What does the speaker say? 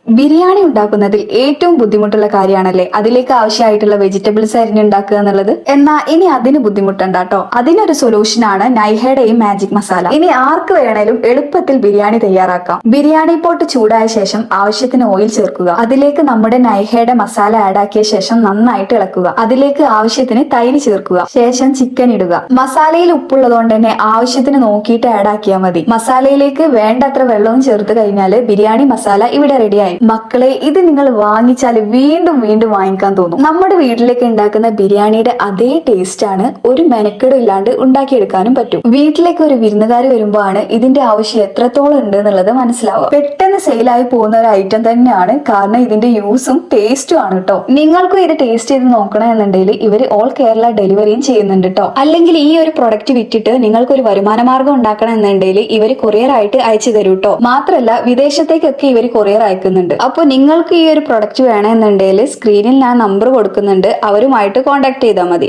ബിരിയാണി ഉണ്ടാക്കുന്നതിൽ ഏറ്റവും ബുദ്ധിമുട്ടുള്ള കാര്യമാണല്ലേ അതിലേക്ക് ആവശ്യമായിട്ടുള്ള വെജിറ്റബിൾസ് അരിഞ്ഞുണ്ടാക്കുക എന്നുള്ളത്. എന്നാൽ ഇനി അതിന് ബുദ്ധിമുട്ടുണ്ടാട്ടോ. അതിനൊരു സൊല്യൂഷൻ ആണ് നൈഹയുടെ ഈ മാജിക് മസാല. ഇനി ആർക്ക് വേണേലും എളുപ്പത്തിൽ ബിരിയാണി തയ്യാറാക്കാം. ബിരിയാണി പോട്ട് ചൂടായ ശേഷം ആവശ്യത്തിന് ഓയിൽ ചേർക്കുക. അതിലേക്ക് നമ്മുടെ നൈഹയുടെ മസാല ആഡ് ആക്കിയ ശേഷം നന്നായിട്ട് ഇളക്കുക. അതിലേക്ക് ആവശ്യത്തിന് തൈര് ചേർക്കുക. ശേഷം ചിക്കൻ ഇടുക. മസാലയിൽ ഉപ്പുള്ളതുകൊണ്ട് തന്നെ ആവശ്യത്തിന് നോക്കിയിട്ട് ആഡ് ആക്കിയാൽ മതി. മസാലയിലേക്ക് വേണ്ടത്ര വെള്ളവും ചേർത്ത് കഴിഞ്ഞാൽ ബിരിയാണി മസാല ഇവിടെ റെഡിയായി. മക്കളെ, ഇത് നിങ്ങൾ വാങ്ങിച്ചാൽ വീണ്ടും വീണ്ടും വാങ്ങിക്കാൻ തോന്നും. നമ്മുടെ വീട്ടിലേക്ക് ഉണ്ടാക്കുന്ന ബിരിയാണിയുടെ അതേ ടേസ്റ്റ് ആണ് ഒരു മെനക്കെടും ഇല്ലാണ്ട് ഉണ്ടാക്കിയെടുക്കാനും പറ്റും. വീട്ടിലേക്ക് ഒരു വിരുന്നുകാർ വരുമ്പോഴാണ് ഇതിന്റെ ആവശ്യം എത്രത്തോളം ഉണ്ട് എന്നുള്ളത് മനസ്സിലാവുക. പെട്ടെന്ന് സെയിലായി പോകുന്ന ഒരു ഐറ്റം തന്നെയാണ്, കാരണം ഇതിന്റെ യൂസും ടേസ്റ്റും ആണ് കേട്ടോ. നിങ്ങൾക്കും ഇത് ടേസ്റ്റ് ചെയ്ത് നോക്കണം എന്നുണ്ടെങ്കിൽ ഇവര് ഓൾ കേരള ഡെലിവറിയും ചെയ്യുന്നുണ്ട് കേട്ടോ. അല്ലെങ്കിൽ ഈ ഒരു പ്രൊഡക്റ്റ് വിറ്റിട്ട് നിങ്ങൾക്ക് ഒരു വരുമാന മാർഗം ഉണ്ടാക്കണം എന്നുണ്ടെങ്കിൽ ഇവര് കൊറിയർ ആയിട്ട് അയച്ചു തരും കേട്ടോ. മാത്രല്ല വിദേശത്തേക്കൊക്കെ ഇവര് കൊറിയർ അയക്കുന്നുണ്ട്. അപ്പൊ നിങ്ങൾക്ക് ഈ ഒരു പ്രൊഡക്റ്റ് വേണമെന്നുണ്ടെങ്കിൽ സ്ക്രീനിൽ ഞാൻ നമ്പർ കൊടുക്കുന്നുണ്ട്, അവരുമായിട്ട് കോൺടാക്ട് ചെയ്താൽ മതി.